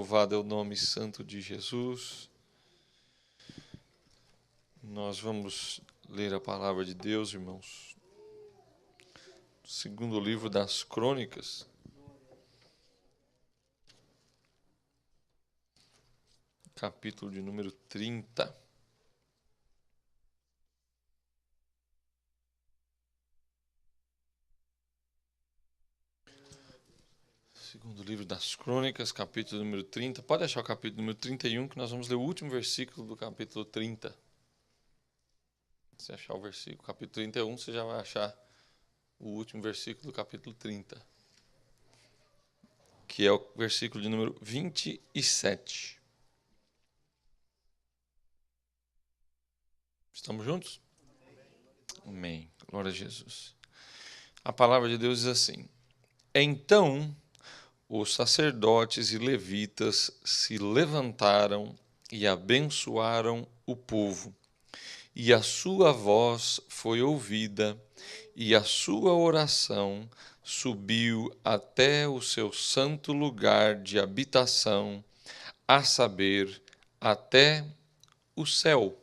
Louvado é o nome santo de Jesus. Nós vamos ler a palavra de Deus, irmãos. Segundo livro das Crônicas, capítulo de número 30. Segundo livro das Crônicas, capítulo número 30. Pode achar o capítulo número 31, que nós vamos ler o último versículo do capítulo 30. Se achar o versículo, capítulo 31, você já vai achar o último versículo do capítulo 30, que é o versículo de número 27. Estamos juntos? Amém. Glória a Jesus. A palavra de Deus diz assim: Então os sacerdotes e levitas se levantaram e abençoaram o povo, e a sua voz foi ouvida, e a sua oração subiu até o seu santo lugar de habitação, a saber, até o céu.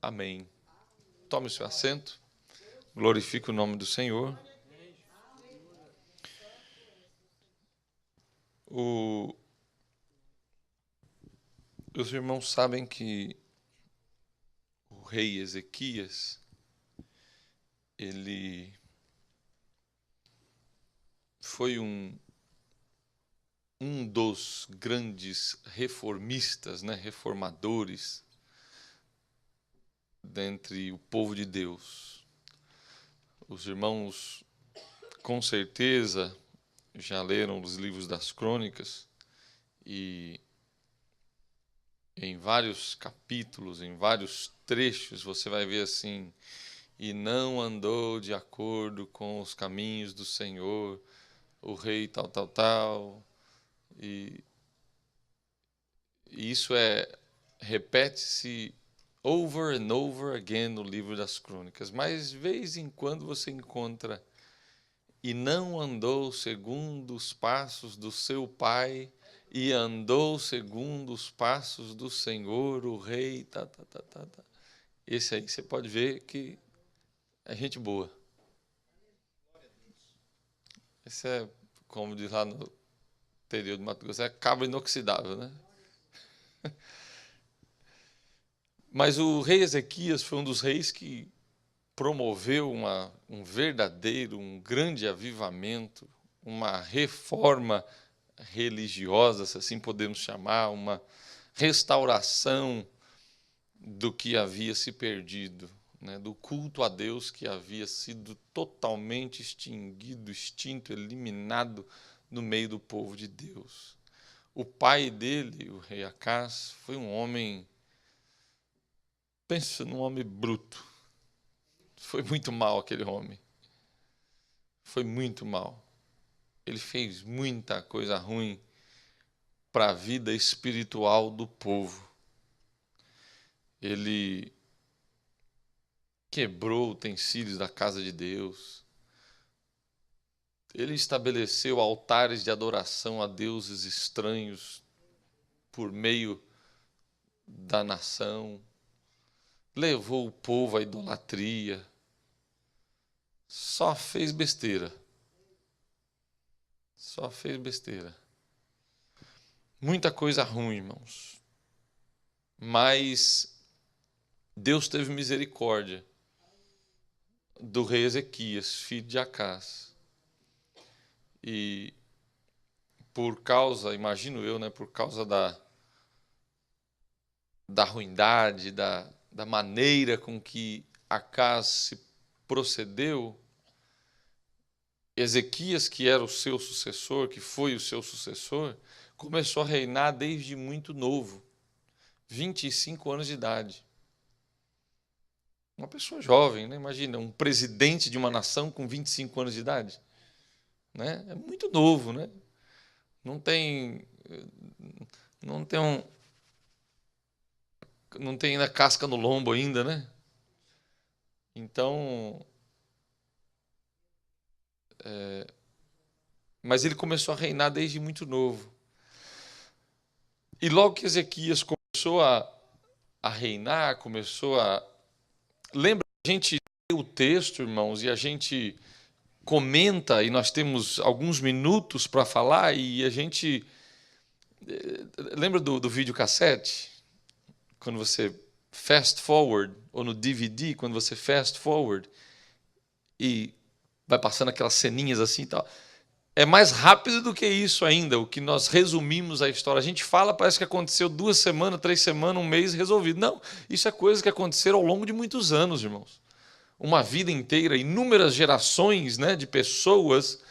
Amém. Tome o seu assento, glorifique o nome do Senhor. Os irmãos sabem que o rei Ezequias, ele foi um dos grandes reformistas, reformadores dentre o povo de Deus. Os irmãos, com certeza, já leram os livros das Crônicas e em vários capítulos, em vários trechos, você vai ver assim: e não andou de acordo com os caminhos do Senhor, o rei tal, tal, tal. E isso repete-se over and over again no livro das Crônicas, mas de vez em quando você encontra: e não andou segundo os passos do seu pai, e andou segundo os passos do Senhor, o rei, tá, tá, tá, tá, tá. Esse aí você pode ver que é gente boa. Esse é, como diz lá no interior de Mato Grosso, é cabra inoxidável, né? Mas o rei Ezequias foi um dos reis que promoveu um grande avivamento, uma reforma religiosa, se assim podemos chamar, uma restauração do que havia se perdido, do culto a Deus que havia sido totalmente extinguido, extinto, eliminado no meio do povo de Deus. O pai dele, o rei Acás, foi um homem, pensa num homem bruto. Foi muito mal aquele homem. Foi muito mal. Ele fez muita coisa ruim para a vida espiritual do povo. Ele quebrou utensílios da casa de Deus. Ele estabeleceu altares de adoração a deuses estranhos por meio da nação. Levou o povo à idolatria. Só fez besteira. Só fez besteira. Muita coisa ruim, irmãos. Mas Deus teve misericórdia do rei Ezequias, filho de Acás. E por causa, imagino eu, por causa da ruindade, da maneira com que Acás se procedeu, Ezequias, que era o seu sucessor, que foi o seu sucessor, começou a reinar desde muito novo, 25 anos de idade. Uma pessoa jovem, Imagina, um presidente de uma nação com 25 anos de idade. É muito novo, Não tem ainda casca no lombo ainda, Então, mas ele começou a reinar desde muito novo. E logo que Ezequias começou a reinar, Lembra, a gente lê o texto, irmãos, e a gente comenta, e nós temos alguns minutos para falar, e a gente... Lembra do videocassete? Quando você fast forward, ou no DVD, quando você fast forward, e vai passando aquelas ceninhas assim e tal. É mais rápido do que isso ainda, o que nós resumimos a história. A gente fala, parece que aconteceu 2 semanas, 3 semanas, um mês resolvido. Não, isso é coisa que aconteceram ao longo de muitos anos, irmãos. Uma vida inteira, inúmeras gerações, né, de pessoas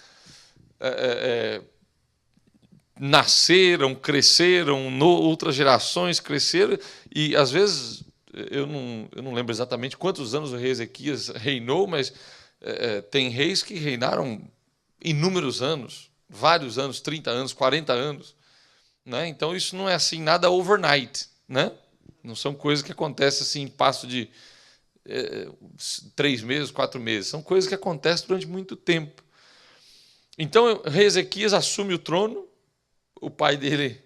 nasceram, cresceram, outras gerações cresceram, e às vezes, eu não lembro exatamente quantos anos o rei Ezequias reinou, mas tem reis que reinaram inúmeros anos, vários anos, 30 anos, 40 anos. Né? Então isso não é assim nada overnight. Né? Não são coisas que acontecem assim em passo de 3 meses, 4 meses. São coisas que acontecem durante muito tempo. Então o rei Ezequias assume o trono, o pai dele,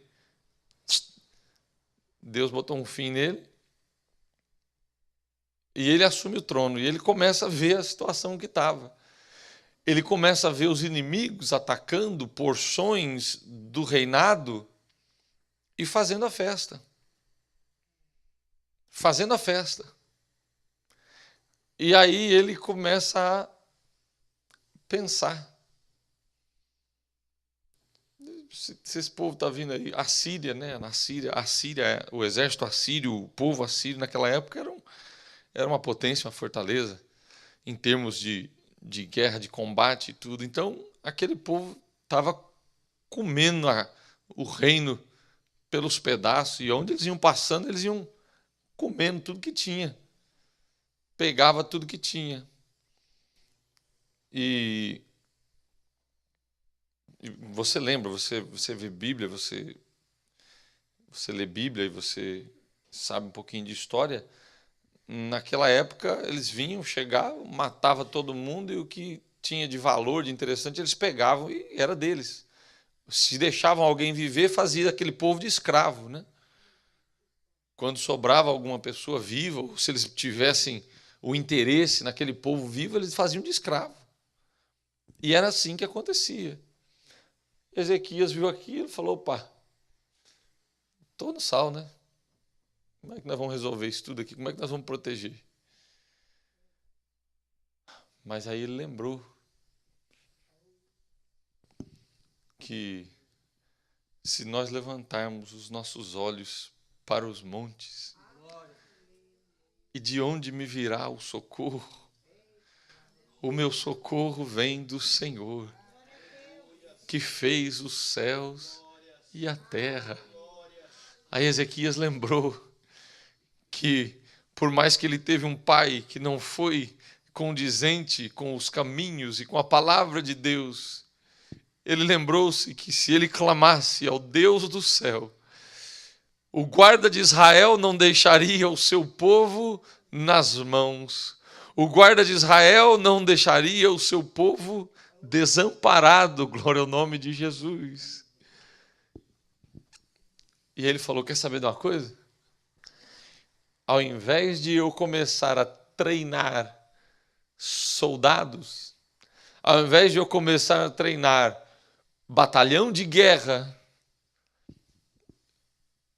Deus botou um fim nele, e ele assume o trono, e ele começa a ver a situação que estava. Ele começa a ver os inimigos atacando porções do reinado e fazendo a festa. Fazendo a festa. E aí ele começa a pensar. Se esse povo está vindo aí, a Síria, né? A Síria, o exército assírio, o povo assírio naquela época era uma potência, uma fortaleza, em termos de guerra, de combate e tudo. Então, aquele povo estava comendo o reino pelos pedaços, e onde eles iam passando, eles iam comendo tudo que tinha. Pegava tudo que tinha. E você lembra, você vê Bíblia, você lê Bíblia e você sabe um pouquinho de história. Naquela época, eles vinham, chegavam, matavam todo mundo, e o que tinha de valor, de interessante, eles pegavam e era deles. Se deixavam alguém viver, fazia aquele povo de escravo. Né? Quando sobrava alguma pessoa viva, ou se eles tivessem o interesse naquele povo vivo, eles faziam de escravo. E era assim que acontecia. Ezequias viu aquilo e falou: opa, estou no sal, né? Como é que nós vamos resolver isso tudo aqui? Como é que nós vamos proteger? Mas aí ele lembrou que se nós levantarmos os nossos olhos para os montes, e de onde me virá o socorro? O meu socorro vem do Senhor, que fez os céus e a terra. Aí Ezequias lembrou que, por mais que ele teve um pai que não foi condizente com os caminhos e com a palavra de Deus, ele lembrou-se que se ele clamasse ao Deus do céu, o guarda de Israel não deixaria o seu povo nas mãos. O guarda de Israel não deixaria o seu povo desamparado. Glória ao nome de Jesus. E ele falou: quer saber de uma coisa? Ao invés de eu começar a treinar soldados, ao invés de eu começar a treinar batalhão de guerra,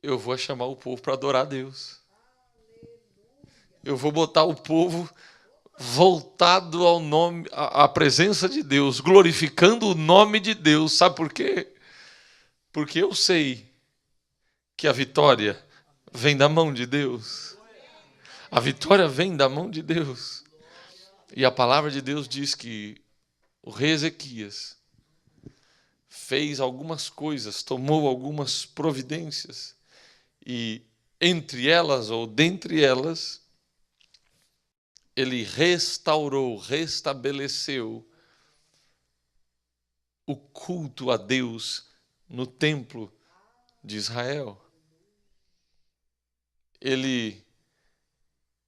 eu vou chamar o povo para adorar a Deus. Eu vou botar o povo voltado ao nome, à presença de Deus, glorificando o nome de Deus. Sabe por quê? Porque eu sei que a vitória vem da mão de Deus. A vitória vem da mão de Deus. E a palavra de Deus diz que o rei Ezequias fez algumas coisas, tomou algumas providências, e entre elas, ou dentre elas, ele restaurou, restabeleceu o culto a Deus no templo de Israel.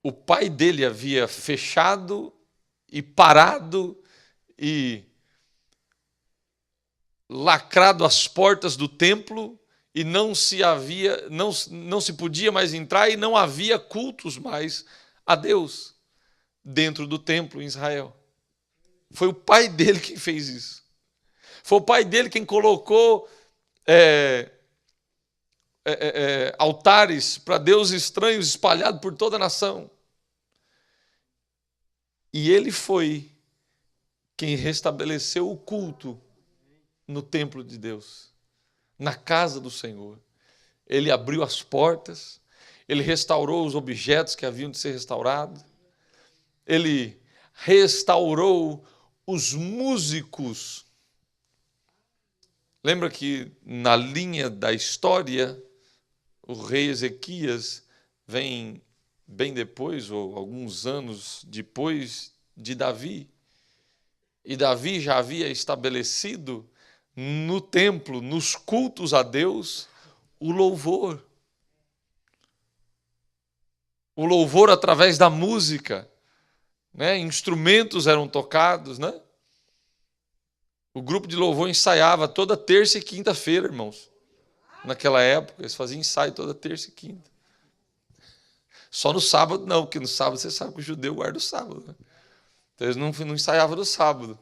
O pai dele havia fechado e parado e lacrado as portas do templo e não se podia mais entrar e não havia cultos mais a Deus dentro do templo em Israel. Foi o pai dele quem fez isso. Foi o pai dele quem colocou altares para deuses estranhos espalhados por toda a nação. E ele foi quem restabeleceu o culto no templo de Deus, na casa do Senhor. Ele abriu as portas, ele restaurou os objetos que haviam de ser restaurados, ele restaurou os músicos. Lembra que na linha da história, o rei Ezequias vem bem depois, ou alguns anos depois de Davi. E Davi já havia estabelecido no templo, nos cultos a Deus, o louvor. O louvor através da música, né? Instrumentos eram tocados, né? O grupo de louvor ensaiava toda terça e quinta-feira, irmãos. Naquela época, eles faziam ensaio toda terça e quinta. Só no sábado não, porque no sábado você sabe que o judeu guarda o sábado, né? Então eles não ensaiavam no sábado.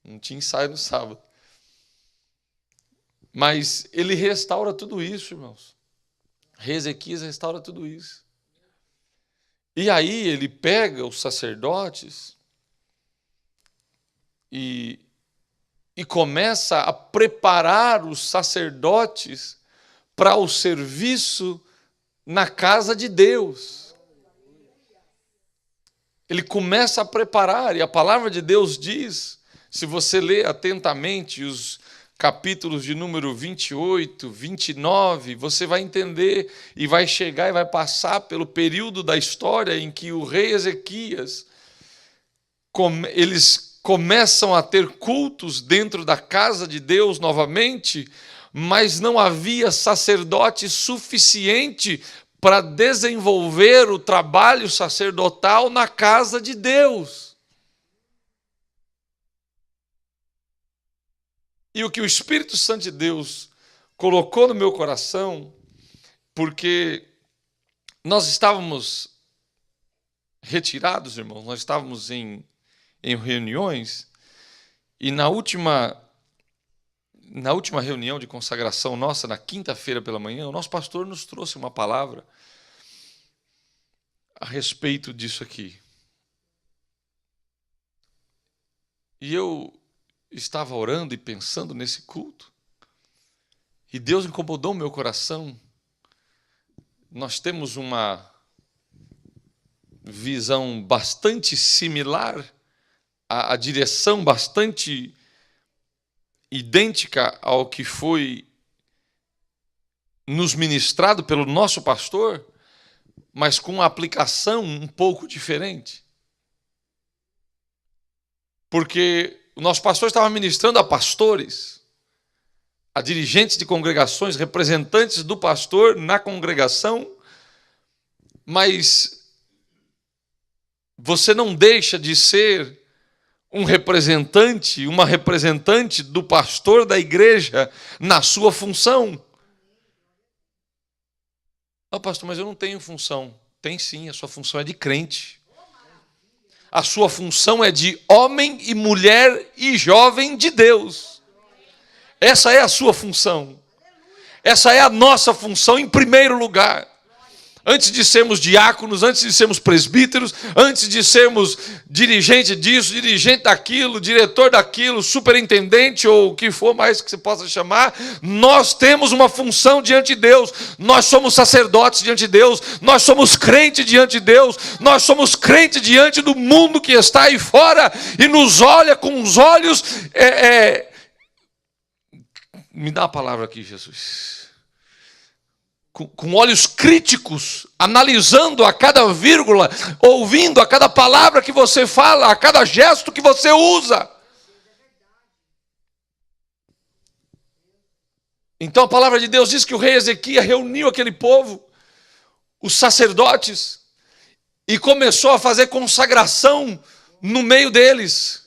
Não tinha ensaio no sábado. Mas ele restaura tudo isso, irmãos. Ezequias restaura tudo isso. E aí ele pega os sacerdotes e começa a preparar os sacerdotes para o serviço na casa de Deus. Ele começa a preparar, e a palavra de Deus diz, se você ler atentamente os capítulos de número 28, 29, você vai entender e vai chegar e vai passar pelo período da história em que o rei Ezequias, eles começam a ter cultos dentro da casa de Deus novamente, mas não havia sacerdote suficiente para desenvolver o trabalho sacerdotal na casa de Deus. E o que o Espírito Santo de Deus colocou no meu coração, porque nós estávamos retirados, irmãos, nós estávamos em reuniões, e na última reunião de consagração nossa, na quinta-feira pela manhã, o nosso pastor nos trouxe uma palavra a respeito disso aqui. E eu estava orando e pensando nesse culto, e Deus incomodou o meu coração. Nós temos uma visão bastante similar, a direção bastante idêntica ao que foi nos ministrado pelo nosso pastor, mas com uma aplicação um pouco diferente. Porque o nosso pastor estava ministrando a pastores, a dirigentes de congregações, representantes do pastor na congregação, mas você não deixa de ser um representante, uma representante do pastor da igreja na sua função. Ah, pastor, mas eu não tenho função. Tem sim, a sua função é de crente. A sua função é de homem e mulher e jovem de Deus. Essa é a sua função. Essa é a nossa função em primeiro lugar. Antes de sermos diáconos, antes de sermos presbíteros, antes de sermos dirigente disso, dirigente daquilo, diretor daquilo, superintendente ou o que for mais que você possa chamar, nós temos uma função diante de Deus. Nós somos sacerdotes diante de Deus, nós somos crentes diante de Deus, nós somos crentes diante do mundo que está aí fora e nos olha com os olhos... Me dá a palavra aqui, Jesus. Com olhos críticos, analisando a cada vírgula, ouvindo a cada palavra que você fala, a cada gesto que você usa. Então a palavra de Deus diz que o rei Ezequias reuniu aquele povo, os sacerdotes, e começou a fazer consagração no meio deles.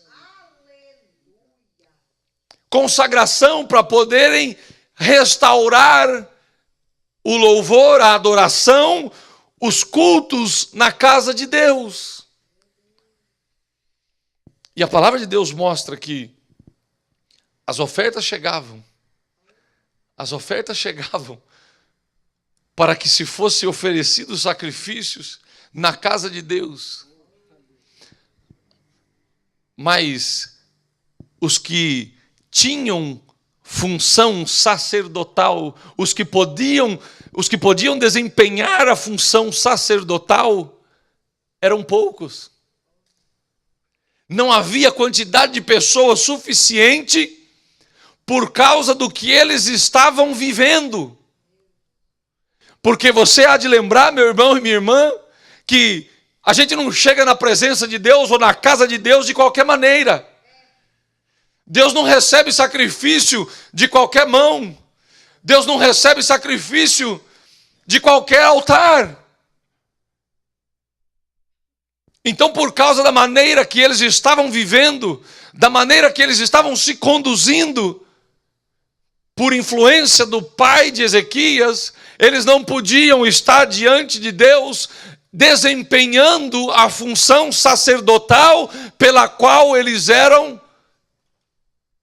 Consagração para poderem restaurar o louvor, a adoração, os cultos na casa de Deus. E a palavra de Deus mostra que as ofertas chegavam para que se fossem oferecidos sacrifícios na casa de Deus. Mas os que tinham função sacerdotal, os que podiam desempenhar a função sacerdotal, eram poucos. Não havia quantidade de pessoas suficiente por causa do que eles estavam vivendo. Porque você há de lembrar, meu irmão e minha irmã, que a gente não chega na presença de Deus ou na casa de Deus de qualquer maneira. Deus não recebe sacrifício de qualquer mão. Deus não recebe sacrifício de qualquer altar. Então, por causa da maneira que eles estavam vivendo, da maneira que eles estavam se conduzindo, por influência do pai de Ezequias, eles não podiam estar diante de Deus desempenhando a função sacerdotal pela qual eles eram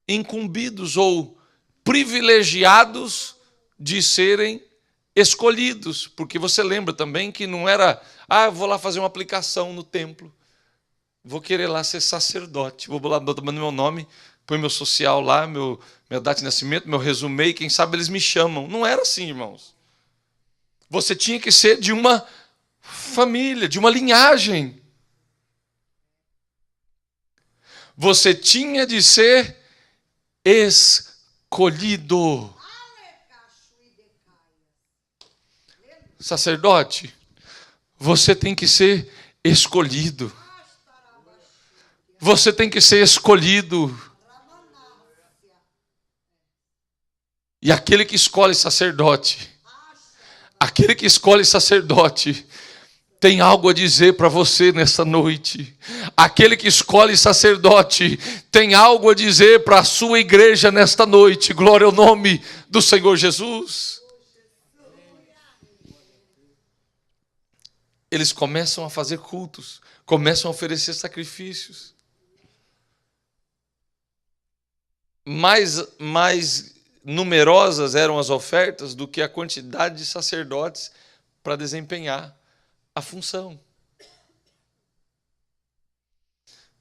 incumbidos ou privilegiados de serem escolhidos. Porque você lembra também que não era, vou lá fazer uma aplicação no templo, vou querer lá ser sacerdote, vou lá botar meu nome, põe meu social lá, minha data de nascimento, meu resumê, e quem sabe eles me chamam. Não era assim, irmãos. Você tinha que ser de uma família, de uma linhagem. Você tinha de ser escolhido. Sacerdote, você tem que ser escolhido. Você tem que ser escolhido. E aquele que escolhe sacerdote, tem algo a dizer para você nessa noite. Aquele que escolhe sacerdote tem algo a dizer para a sua igreja nesta noite. Glória ao nome do Senhor Jesus. Eles começam a fazer cultos, começam a oferecer sacrifícios. Mais numerosas eram as ofertas do que a quantidade de sacerdotes para desempenhar a função.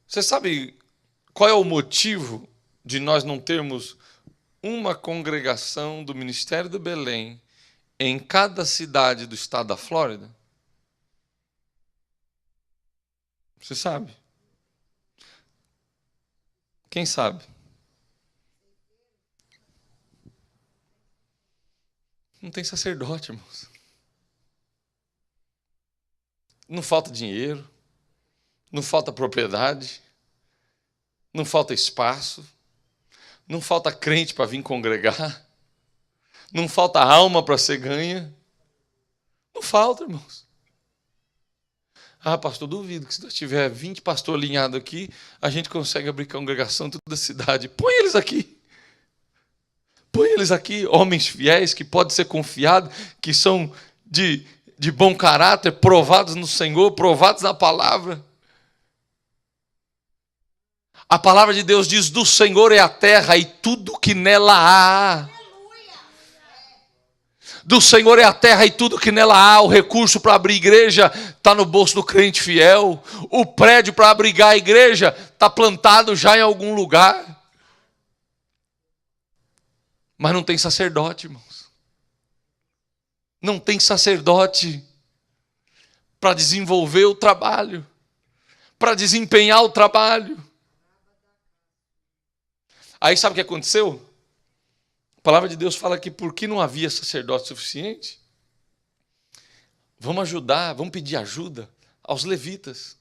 Você sabe qual é o motivo de nós não termos uma congregação do Ministério do Belém em cada cidade do estado da Flórida? Você sabe? Quem sabe? Não tem sacerdote, irmãos. Não falta dinheiro, não falta propriedade, não falta espaço, não falta crente para vir congregar, não falta alma para ser ganha. Não falta, irmãos. Pastor, duvido que se nós tiver 20 pastores alinhados aqui, a gente consegue abrir congregação em toda a cidade. Põe eles aqui. Põe eles aqui, homens fiéis, que podem ser confiados, que são de bom caráter, provados no Senhor, provados na palavra. A palavra de Deus diz, do Senhor é a terra e tudo que nela há. Do Senhor é a terra e tudo que nela há. O recurso para abrir igreja está no bolso do crente fiel. O prédio para abrigar a igreja está plantado já em algum lugar. Mas não tem sacerdote, irmãos. Não tem sacerdote para desenvolver o trabalho, para desempenhar o trabalho. Aí sabe o que aconteceu? A palavra de Deus fala que porque não havia sacerdote suficiente, vamos pedir ajuda aos levitas,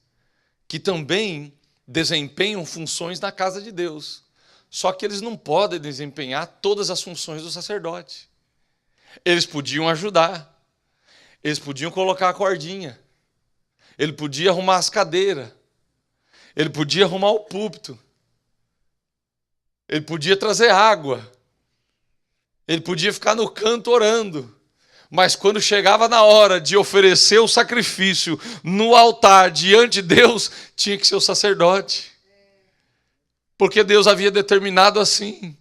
que também desempenham funções na casa de Deus. Só que eles não podem desempenhar todas as funções do sacerdote. Eles podiam ajudar. Eles podiam colocar a cordinha. Ele podia arrumar as cadeiras. Ele podia arrumar o púlpito. Ele podia trazer água. Ele podia ficar no canto orando. Mas quando chegava na hora de oferecer o sacrifício no altar diante de Deus, tinha que ser o sacerdote. Porque Deus havia determinado assim.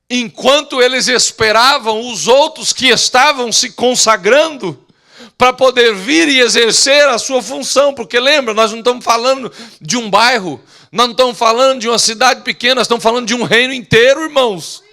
Enquanto eles esperavam os outros que estavam se consagrando para poder vir e exercer a sua função. Porque lembra, nós não estamos falando de um bairro, nós não estamos falando de uma cidade pequena, nós estamos falando de um reino inteiro, irmãos.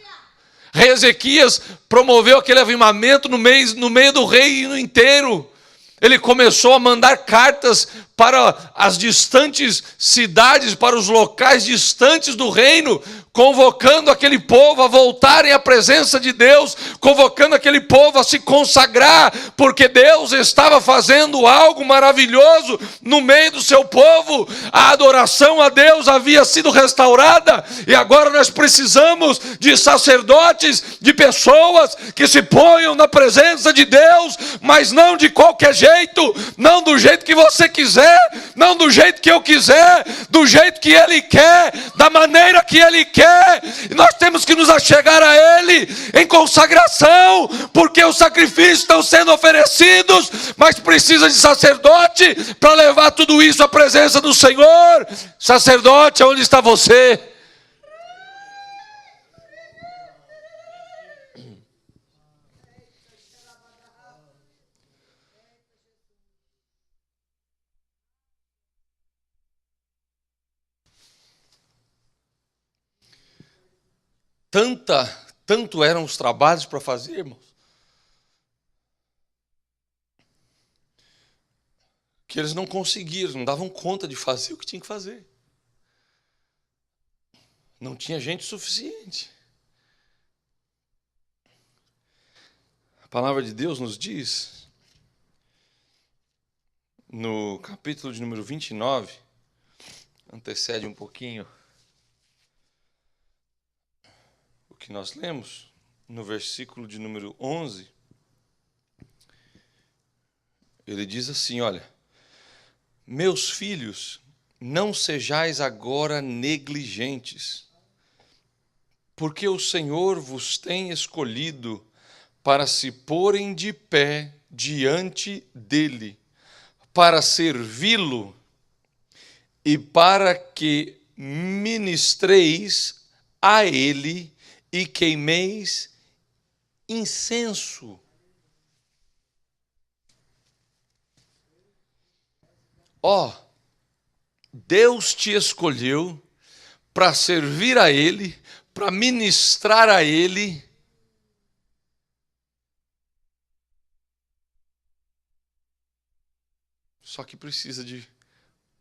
Rei Ezequias promoveu aquele avivamento no meio do reino inteiro. Ele começou a mandar cartas para as distantes cidades, para os locais distantes do reino, convocando aquele povo a voltarem à presença de Deus, convocando aquele povo a se consagrar, porque Deus estava fazendo algo maravilhoso no meio do seu povo. A adoração a Deus havia sido restaurada, e agora nós precisamos de sacerdotes, de pessoas que se ponham na presença de Deus, mas não de qualquer jeito, não do jeito que você quiser, não do jeito que eu quiser, do jeito que Ele quer, da maneira que Ele quer. E nós temos que nos achegar a Ele em consagração, porque os sacrifícios estão sendo oferecidos, mas precisa de sacerdote para levar tudo isso à presença do Senhor. Sacerdote, onde está você? Tanto eram os trabalhos para fazer, irmãos, que eles não conseguiram, não davam conta de fazer o que tinham que fazer. Não tinha gente suficiente. A palavra de Deus nos diz, no capítulo de número 29, antecede um pouquinho o que nós lemos, no versículo de número 11, ele diz assim, olha: meus filhos, não sejais agora negligentes, porque o Senhor vos tem escolhido para se porem de pé diante dele, para servi-lo e para que ministreis a ele e queimeis incenso. Deus te escolheu para servir a Ele, para ministrar a Ele. Só que precisa de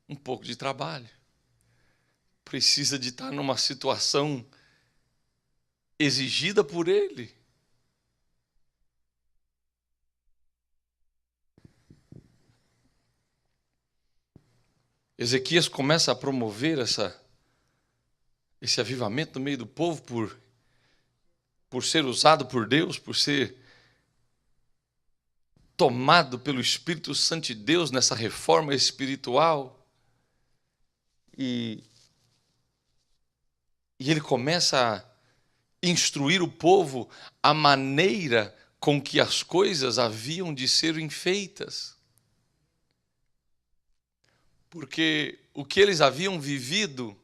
um pouco de trabalho. Precisa de estar numa situação exigida por Ele. Ezequias começa a promover esse avivamento no meio do povo por ser usado por Deus, por ser tomado pelo Espírito Santo de Deus nessa reforma espiritual. E ele começa a instruir o povo a maneira com que as coisas haviam de serem feitas. Porque o que eles haviam vivido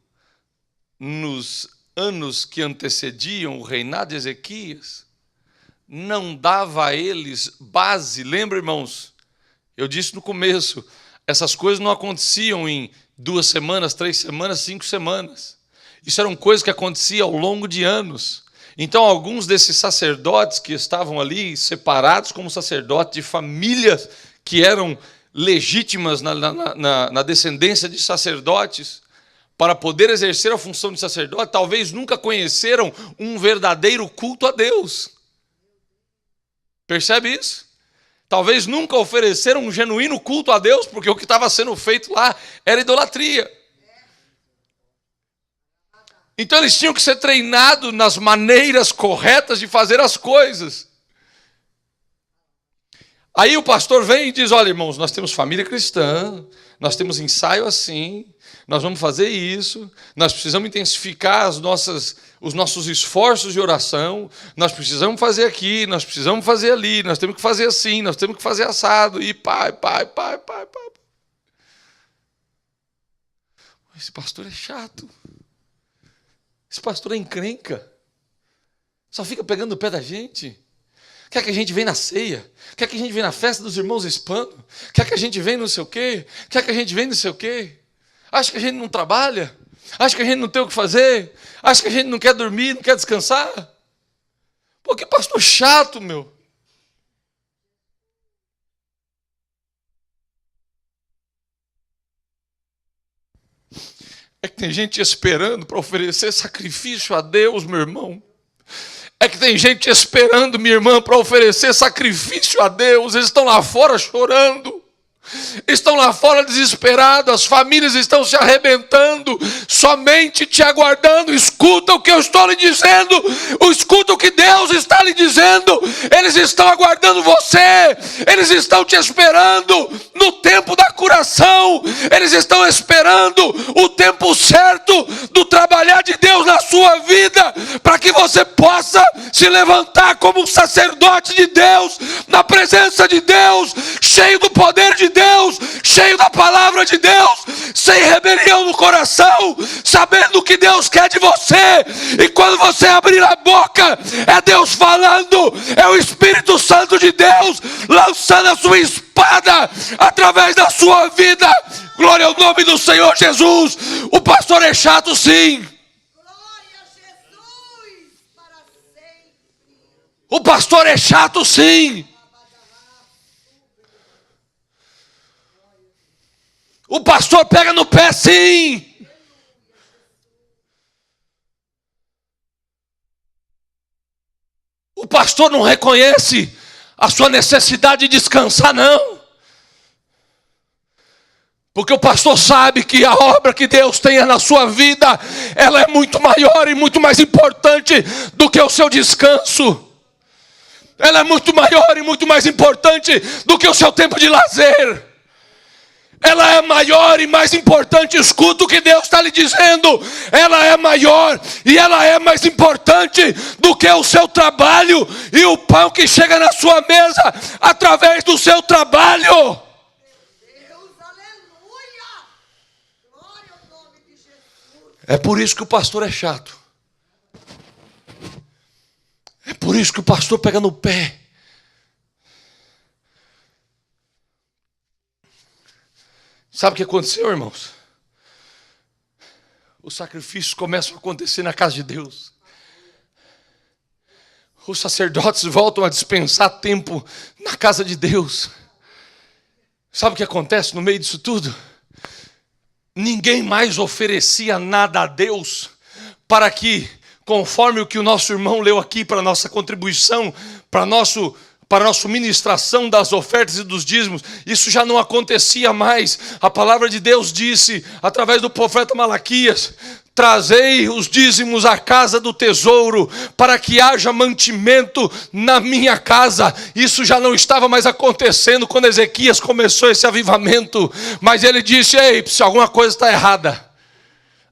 nos anos que antecediam o reinado de Ezequias não dava a eles base. Lembra, irmãos? Eu disse no começo, essas coisas não aconteciam em 2 semanas, 3 semanas, 5 semanas. Isso eram coisas que aconteciam ao longo de anos. Então, alguns desses sacerdotes que estavam ali, separados como sacerdotes de famílias que eram legítimas na descendência de sacerdotes, para poder exercer a função de sacerdote, talvez nunca conheceram um verdadeiro culto a Deus. Percebe isso? Talvez nunca ofereceram um genuíno culto a Deus, porque o que estava sendo feito lá era idolatria. Então eles tinham que ser treinados nas maneiras corretas de fazer as coisas. Aí o pastor vem e diz, olha, irmãos, nós temos família cristã, nós temos ensaio assim, nós vamos fazer isso, nós precisamos intensificar os nossos esforços de oração, nós precisamos fazer aqui, nós precisamos fazer ali, nós temos que fazer assim, nós temos que fazer assado, e pai. Esse pastor é chato. Esse pastor é encrenca. Só fica pegando o pé da gente. Quer que a gente venha na ceia? Quer que a gente venha na festa dos irmãos hispano? Quer que a gente venha não sei o quê? Quer que a gente venha não sei o quê? Acha que a gente não trabalha? Acha que a gente não tem o que fazer? Acha que a gente não quer dormir, não quer descansar? Pô, que pastor chato, meu. É que tem gente esperando para oferecer sacrifício a Deus, meu irmão. É que tem gente esperando, minha irmã, para oferecer sacrifício a Deus. Eles estão lá fora chorando. Estão lá fora desesperados, as famílias estão se arrebentando, somente te aguardando. Escuta o que eu estou lhe dizendo, escuta o que Deus está lhe dizendo. Eles estão aguardando você, eles estão te esperando no tempo da curação, eles estão esperando o tempo certo do trabalhar de Deus na sua vida, para que você possa se levantar como um sacerdote de Deus, na presença de Deus, cheio do poder de Deus, cheio da palavra de Deus, sem rebelião no coração, sabendo o que Deus quer de você. E quando você abrir a boca, é Deus falando, é o Espírito Santo de Deus lançando a sua espada através da sua vida. Glória ao nome do Senhor Jesus. O pastor é chato, sim. Glória a Jesus para sempre. O pastor é chato, sim. O pastor pega no pé, sim. O pastor não reconhece a sua necessidade de descansar, não. Porque o pastor sabe que a obra que Deus tenha na sua vida, ela é muito maior e muito mais importante do que o seu descanso. Ela é muito maior e muito mais importante do que o seu tempo de lazer. Ela é maior e mais importante, escuta o que Deus está lhe dizendo. Ela é maior e ela é mais importante do que o seu trabalho e o pão que chega na sua mesa através do seu trabalho. Deus, aleluia. Glória ao nome de Jesus. É por isso que o pastor é chato. É por isso que o pastor pega no pé. Sabe o que aconteceu, irmãos? Os sacrifícios começam a acontecer na casa de Deus. Os sacerdotes voltam a dispensar tempo na casa de Deus. Sabe o que acontece no meio disso tudo? Ninguém mais oferecia nada a Deus para que, conforme o que o nosso irmão leu aqui para a nossa contribuição, para a nossa ministração das ofertas e dos dízimos, isso já não acontecia mais. A palavra de Deus disse, através do profeta Malaquias, trazei os dízimos à casa do tesouro, para que haja mantimento na minha casa. Isso já não estava mais acontecendo quando Ezequias começou esse avivamento, mas ele disse, ei, alguma coisa está errada,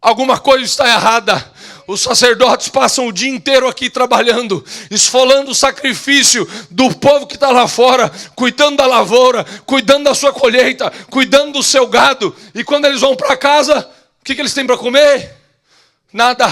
alguma coisa está errada. Os sacerdotes passam o dia inteiro aqui trabalhando, esfolando o sacrifício do povo que está lá fora, cuidando da lavoura, cuidando da sua colheita, cuidando do seu gado. E quando eles vão para casa, o que eles têm para comer? Nada.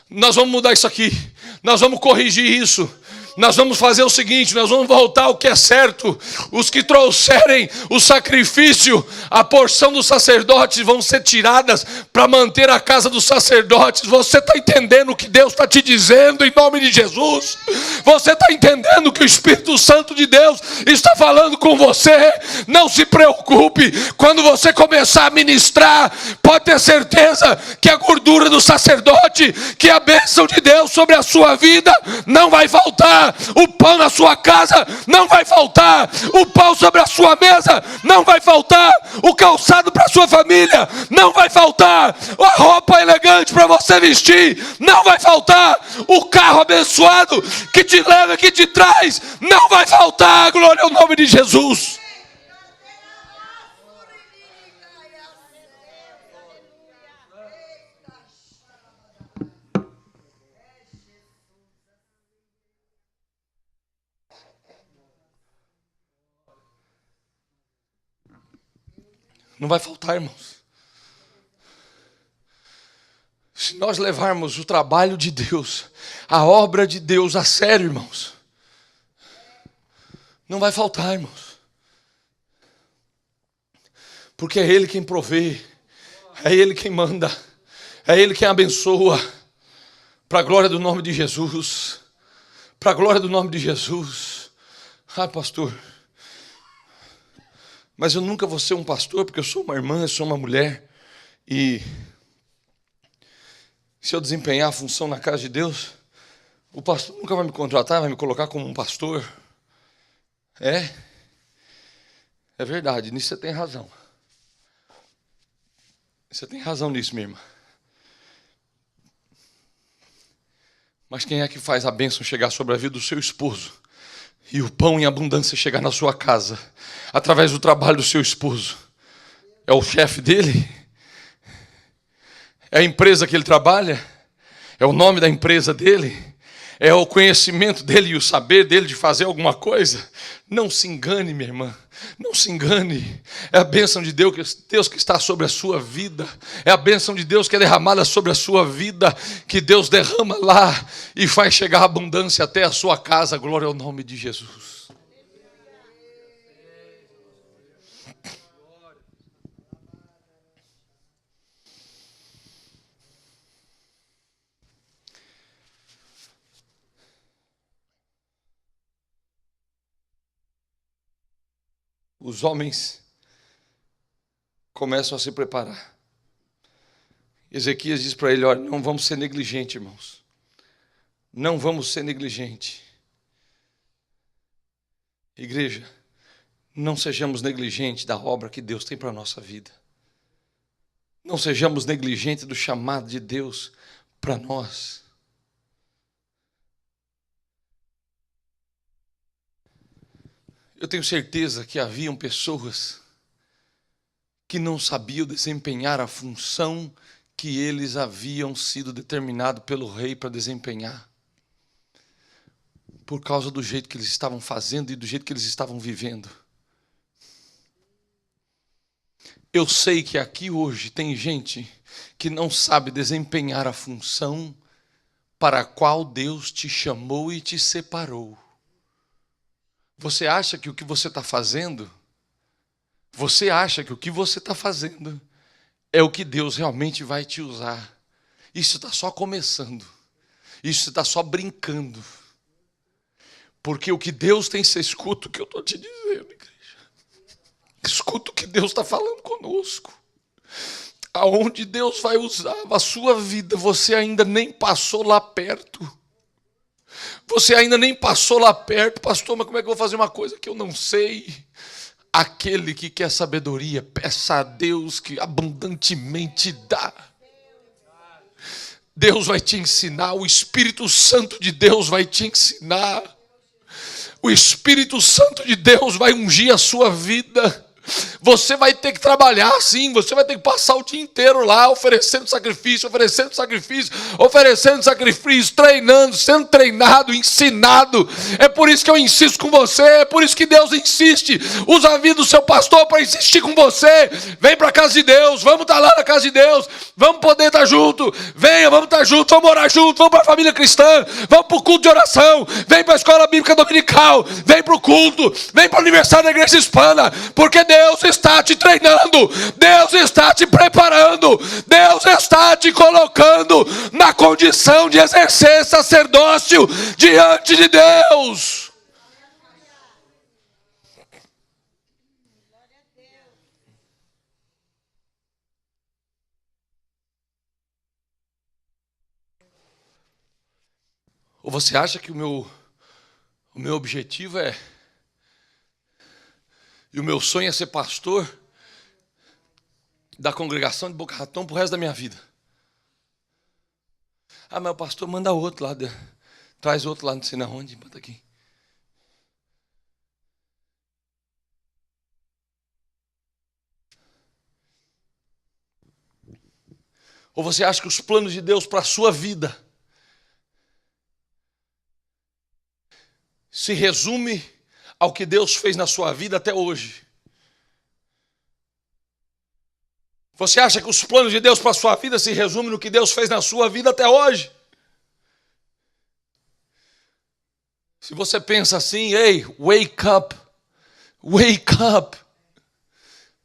Nós vamos mudar isso aqui, nós vamos corrigir isso. Nós vamos fazer o seguinte, nós vamos voltar ao que é certo. Os que trouxerem o sacrifício, a porção dos sacerdotes vão ser tiradas para manter a casa dos sacerdotes. Você está entendendo o que Deus está te dizendo em nome de Jesus? Você está entendendo o que o Espírito Santo de Deus está falando com você? Não se preocupe, quando você começar a ministrar, pode ter certeza que a gordura do sacerdote, que a bênção de Deus sobre a sua vida não vai faltar. casa, o pão na sua casa não vai faltar, o pão sobre a sua mesa não vai faltar, o calçado para a sua família não vai faltar, a roupa elegante para você vestir não vai faltar, o carro abençoado que te leva, que te traz, não vai faltar. Glória ao nome de Jesus. Não vai faltar, irmãos. Se nós levarmos o trabalho de Deus, a obra de Deus a sério, irmãos, não vai faltar, irmãos. Porque é Ele quem provê, é Ele quem manda, é Ele quem abençoa, para a glória do nome de Jesus, para a glória do nome de Jesus. Ai, pastor, mas eu nunca vou ser um pastor, porque eu sou uma irmã, eu sou uma mulher, e se eu desempenhar a função na casa de Deus, o pastor nunca vai me contratar, vai me colocar como um pastor. É verdade, nisso você tem razão. Você tem razão nisso, minha irmã. Mas quem é que faz a bênção chegar sobre a vida do seu esposo? E o pão em abundância chegar na sua casa, através do trabalho do seu esposo? É o chefe dele? É a empresa que ele trabalha? É o nome da empresa dele? É o conhecimento dele e o saber dele de fazer alguma coisa? Não se engane, minha irmã. Não se engane. É a bênção de Deus que está sobre a sua vida. É a bênção de Deus que é derramada sobre a sua vida, que Deus derrama lá e faz chegar a abundância até a sua casa. Glória ao nome de Jesus. Os homens começam a se preparar. Ezequias diz para ele: olha, não vamos ser negligentes, irmãos. Não vamos ser negligentes. Igreja, não sejamos negligentes da obra que Deus tem para a nossa vida. Não sejamos negligentes do chamado de Deus para nós. Eu tenho certeza que haviam pessoas que não sabiam desempenhar a função que eles haviam sido determinados pelo rei para desempenhar, por causa do jeito que eles estavam fazendo e do jeito que eles estavam vivendo. Eu sei que aqui hoje tem gente que não sabe desempenhar a função para a qual Deus te chamou e te separou. Você acha que o que você está fazendo, é o que Deus realmente vai te usar. Isso está só começando. Isso está só brincando. Porque o que Deus tem, você escuta o que eu estou te dizendo, igreja. Escuta o que Deus está falando conosco. Aonde Deus vai usar a sua vida, você ainda nem passou lá perto. Você ainda nem passou lá perto. Pastor, mas como é que eu vou fazer uma coisa que eu não sei? Aquele que quer sabedoria, peça a Deus que abundantemente dá. Deus vai te ensinar, o Espírito Santo de Deus vai te ensinar. O Espírito Santo de Deus vai ungir a sua vida. Você vai ter que trabalhar sim, você vai ter que passar o dia inteiro lá oferecendo sacrifício, treinando, sendo treinado, ensinado. É por isso que eu insisto com você, é por isso que Deus insiste. Usa a vida do seu pastor para insistir com você. Vem para a casa de Deus, vamos estar lá na casa de Deus, vamos poder estar junto. Venha, vamos estar junto, vamos orar junto, vamos para a família cristã, vamos para o culto de oração, vem para a escola bíblica dominical, vem para o culto, vem para o aniversário da igreja hispana, porque Deus está te treinando, Deus está te preparando, Deus está te colocando na condição de exercer sacerdócio diante de Deus. Ou você acha que o meu O meu objetivo e o meu sonho é ser pastor da congregação de Boca Raton pro resto da minha vida. Ah, mas o pastor manda outro lá, traz outro lá, não sei na onde, bota aqui. Ou você acha que os planos de Deus para a sua vida se resume ao que Deus fez na sua vida até hoje? Você acha que os planos de Deus para a sua vida se resumem no que Deus fez na sua vida até hoje? Se você pensa assim, ei, wake up, wake up.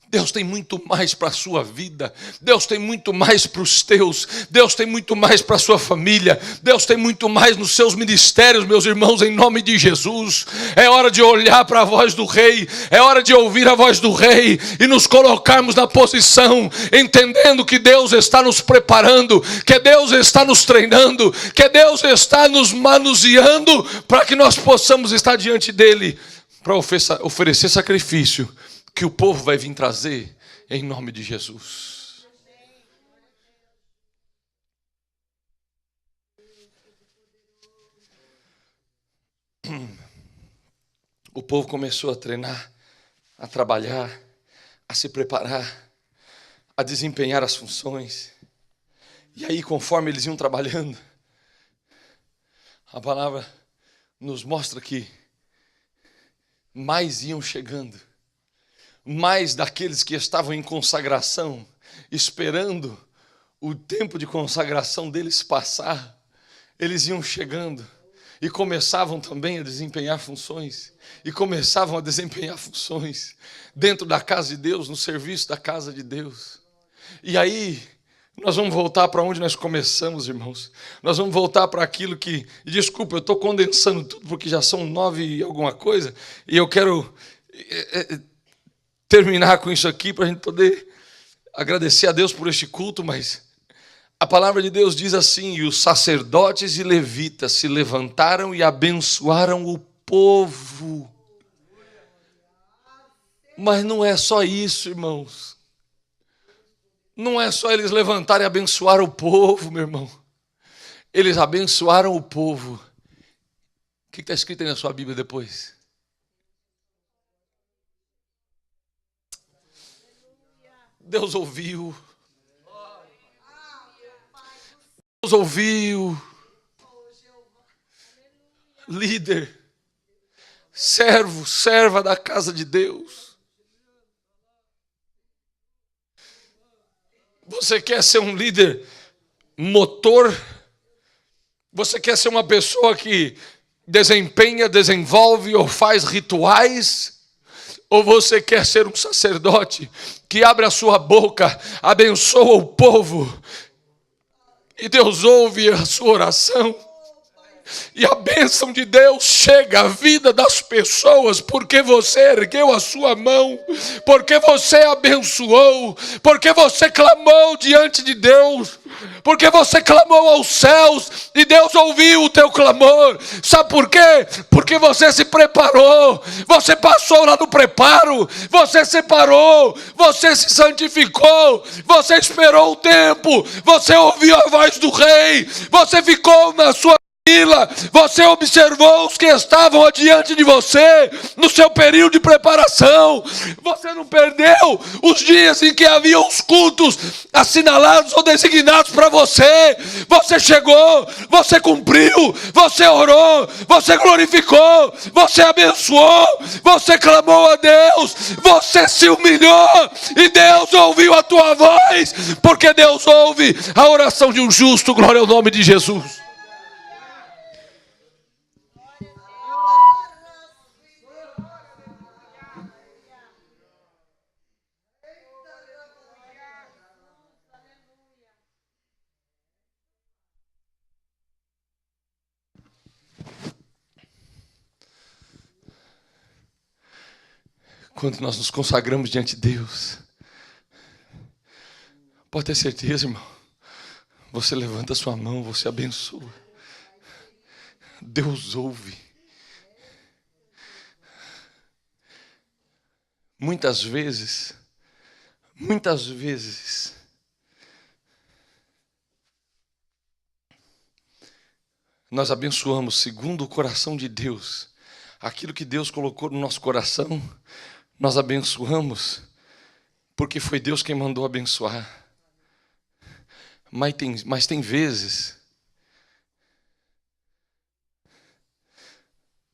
Deus tem muito mais para a sua vida, Deus tem muito mais para os teus, Deus tem muito mais para a sua família, Deus tem muito mais nos seus ministérios, meus irmãos, em nome de Jesus. É hora de olhar para a voz do Rei, é hora de ouvir a voz do Rei e nos colocarmos na posição, entendendo que Deus está nos preparando, que Deus está nos treinando, que Deus está nos manuseando para que nós possamos estar diante dEle para oferecer sacrifício que o povo vai vir trazer em nome de Jesus. O povo começou a treinar, a trabalhar, a se preparar, a desempenhar as funções. E aí, conforme eles iam trabalhando, a palavra nos mostra que mais iam chegando. Mais daqueles que estavam em consagração, esperando o tempo de consagração deles passar, eles iam chegando e começavam também a desempenhar funções, dentro da casa de Deus, no serviço da casa de Deus. E aí, nós vamos voltar para onde nós começamos, irmãos. Nós vamos voltar para aquilo que... Desculpa, eu estou condensando tudo porque já são 9 e alguma coisa, e eu quero... terminar com isso aqui para a gente poder agradecer a Deus por este culto, mas a palavra de Deus diz assim: e os sacerdotes e levitas se levantaram e abençoaram o povo. Mas não é só isso, irmãos. Não é só eles levantarem e abençoar o povo, meu irmão. Eles abençoaram o povo. O que está escrito aí na sua Bíblia depois? Deus ouviu. Deus ouviu. Líder, servo, serva da casa de Deus. Você quer ser um líder motor? Você quer ser uma pessoa que desempenha, desenvolve ou faz rituais? Ou você quer ser um sacerdote que abre a sua boca, abençoa o povo, e Deus ouve a sua oração? E a bênção de Deus chega à vida das pessoas porque você ergueu a sua mão, porque você abençoou, porque você clamou diante de Deus, porque você clamou aos céus e Deus ouviu o teu clamor. Sabe por quê? Porque você se preparou, você passou lá no preparo, você separou, você se santificou, você esperou o tempo, você ouviu a voz do Rei, você ficou na sua fila, você observou os que estavam adiante de você no seu período de preparação. Você não perdeu os dias em que havia os cultos assinalados ou designados para você. Você chegou, você cumpriu, você orou, você glorificou, você abençoou, você clamou a Deus, você se humilhou e Deus ouviu a tua voz, porque Deus ouve a oração de um justo. Glória ao nome de Jesus. Quando nós nos consagramos diante de Deus, pode ter certeza, irmão, você levanta a sua mão, você abençoa. Deus ouve. muitas vezes, nós abençoamos segundo o coração de Deus. Aquilo que Deus colocou no nosso coração, nós abençoamos, porque foi Deus quem mandou abençoar. Mas tem vezes,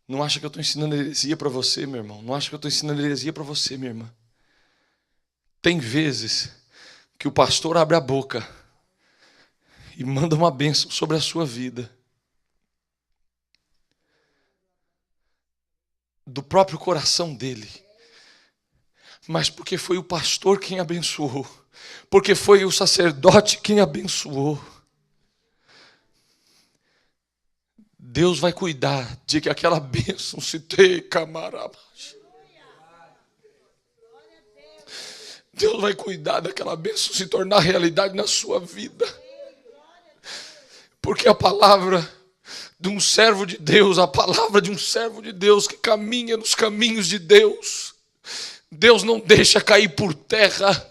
não acha que eu estou ensinando heresia para você, meu irmão. Não acha que eu estou ensinando heresia para você, minha irmã. Tem vezes que o pastor abre a boca e manda uma bênção sobre a sua vida, do próprio coração dele, mas porque foi o pastor quem abençoou, porque foi o sacerdote quem abençoou. Deus vai cuidar de que aquela bênção se tenha camarabás. Deus vai cuidar daquela bênção se tornar realidade na sua vida, porque a palavra de um servo de Deus, a palavra de um servo de Deus que caminha nos caminhos de Deus, Deus não deixa cair por terra.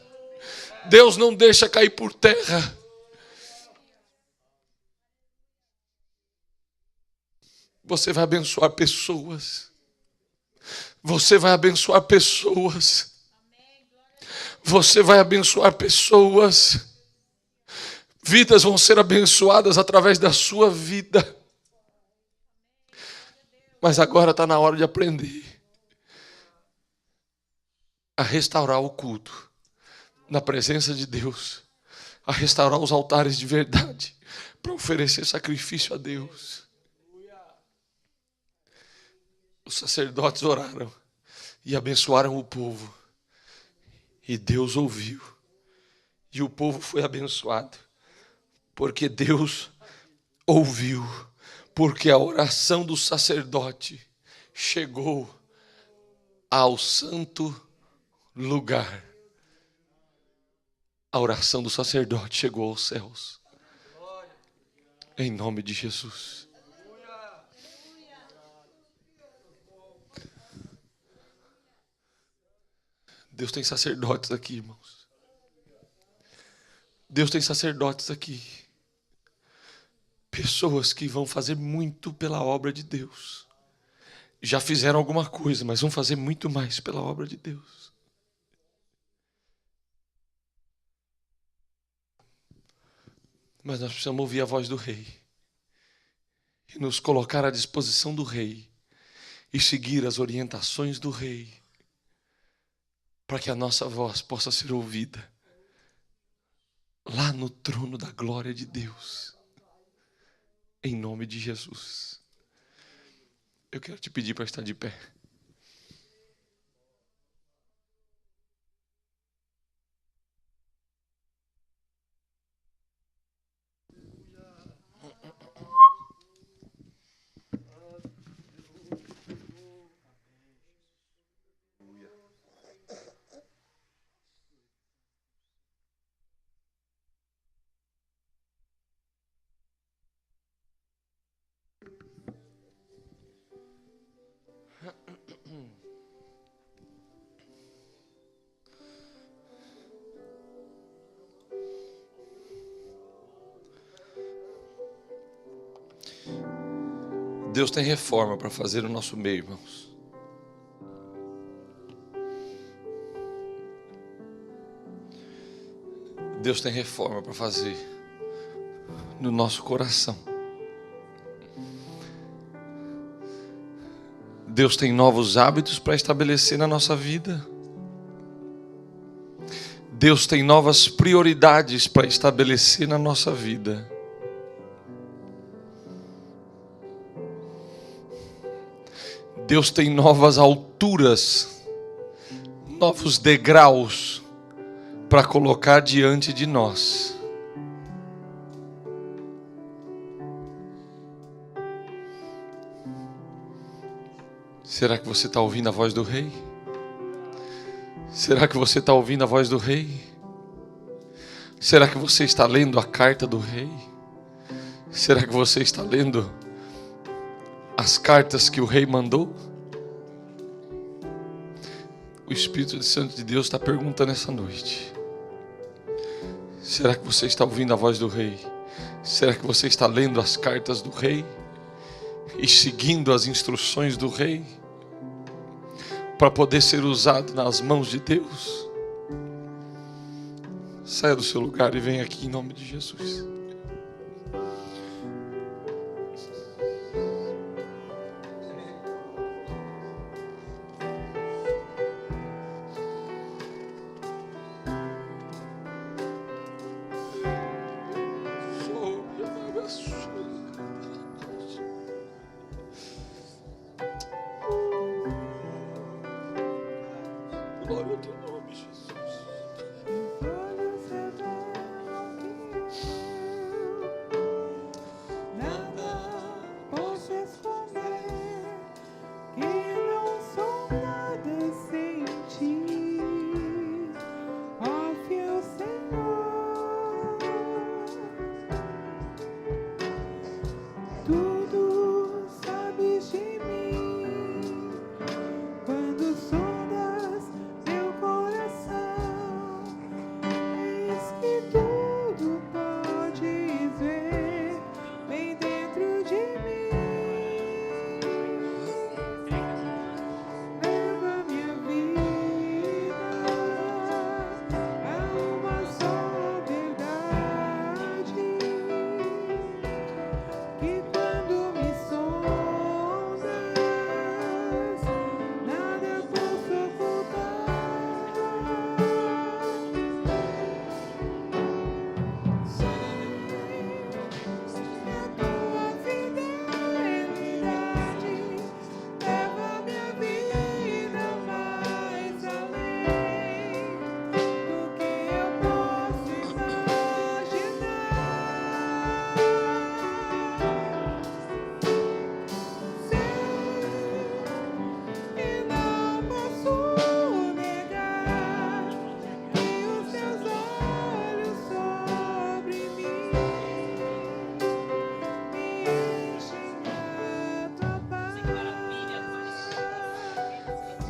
Deus não deixa cair por terra. Você vai abençoar pessoas. Você vai abençoar pessoas. Você vai abençoar pessoas. Vidas vão ser abençoadas através da sua vida. Mas agora está na hora de aprender a restaurar o culto na presença de Deus, a restaurar os altares de verdade para oferecer sacrifício a Deus. Os sacerdotes oraram e abençoaram o povo, e Deus ouviu, e o povo foi abençoado, porque Deus ouviu. Porque a oração do sacerdote chegou ao santo lugar. A oração do sacerdote chegou aos céus. Em nome de Jesus. Deus tem sacerdotes aqui, irmãos. Deus tem sacerdotes aqui. Pessoas que vão fazer muito pela obra de Deus. Já fizeram alguma coisa, mas vão fazer muito mais pela obra de Deus. Mas nós precisamos ouvir a voz do Rei e nos colocar à disposição do Rei e seguir as orientações do Rei, para que a nossa voz possa ser ouvida lá no trono da glória de Deus. Em nome de Jesus. Eu quero te pedir para estar de pé. Deus tem reforma para fazer no nosso meio, irmãos. Deus tem reforma para fazer no nosso coração. Deus tem novos hábitos para estabelecer na nossa vida. Deus tem novas prioridades para estabelecer na nossa vida. Deus tem novas alturas, novos degraus para colocar diante de nós. Será que você está ouvindo a voz do Rei? Será que você está ouvindo a voz do Rei? Será que você está lendo a carta do Rei? Será que você está lendo as cartas que o Rei mandou? O Espírito Santo de Deus está perguntando essa noite: será que você está ouvindo a voz do Rei? Será que você está lendo as cartas do Rei e seguindo as instruções do Rei para poder ser usado nas mãos de Deus? Saia do seu lugar e venha aqui em nome de Jesus. Glória ao teu nome, Jesus.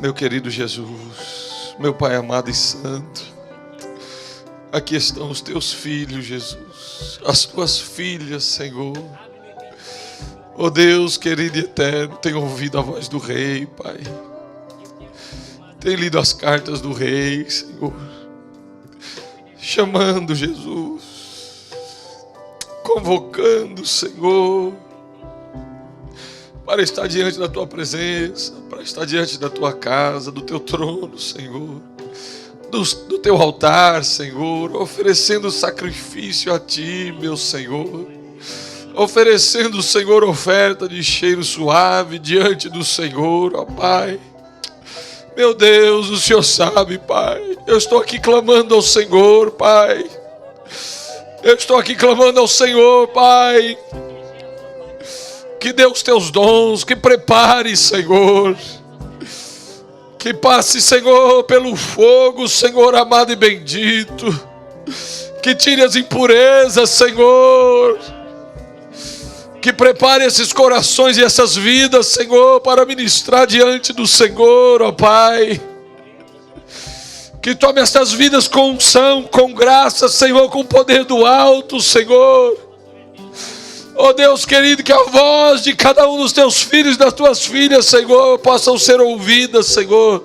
Meu querido Jesus, meu Pai amado e santo, aqui estão os teus filhos, Jesus, as tuas filhas, Senhor. Oh Deus querido e eterno, tem ouvido a voz do Rei, Pai. Tem lido as cartas do Rei, Senhor. Chamando Jesus, convocando, Senhor, para estar diante da tua presença, para estar diante da tua casa, do teu trono, Senhor, do teu altar, Senhor, oferecendo sacrifício a ti, meu Senhor, oferecendo, Senhor, oferta de cheiro suave diante do Senhor, ó Pai. Meu Deus, o Senhor sabe, Pai, eu estou aqui clamando ao Senhor, Pai, eu estou aqui clamando ao Senhor, Pai, que dê os teus dons, que prepare, Senhor, que passe, Senhor, pelo fogo, Senhor amado e bendito, que tire as impurezas, Senhor, que prepare esses corações e essas vidas, Senhor, para ministrar diante do Senhor, ó Pai, que tome essas vidas com unção, com graça, Senhor, com o poder do alto, Senhor. Oh Deus querido, que a voz de cada um dos teus filhos e das tuas filhas, Senhor, possam ser ouvidas, Senhor,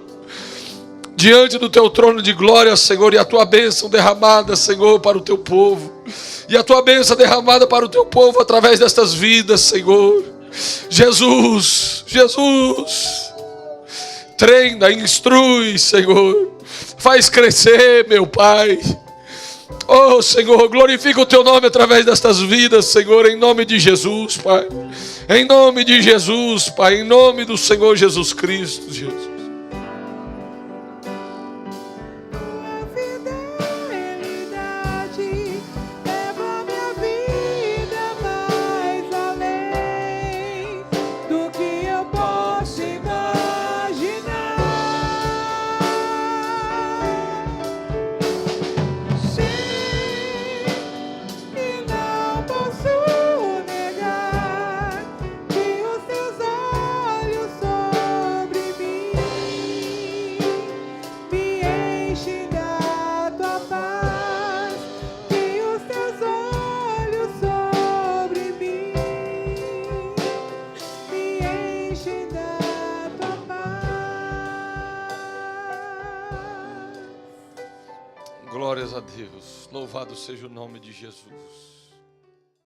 diante do teu trono de glória, Senhor, e a tua bênção derramada, Senhor, para o teu povo, e a tua bênção derramada para o teu povo através destas vidas, Senhor. Jesus, Jesus, treina, instrui, Senhor, faz crescer, meu Pai. Oh Senhor, glorifica o teu nome através destas vidas, Senhor, em nome de Jesus, Pai. Em nome de Jesus, Pai, em nome do Senhor Jesus Cristo, Jesus. enchem da tua paz. Glórias a Deus. Louvado seja o nome de Jesus.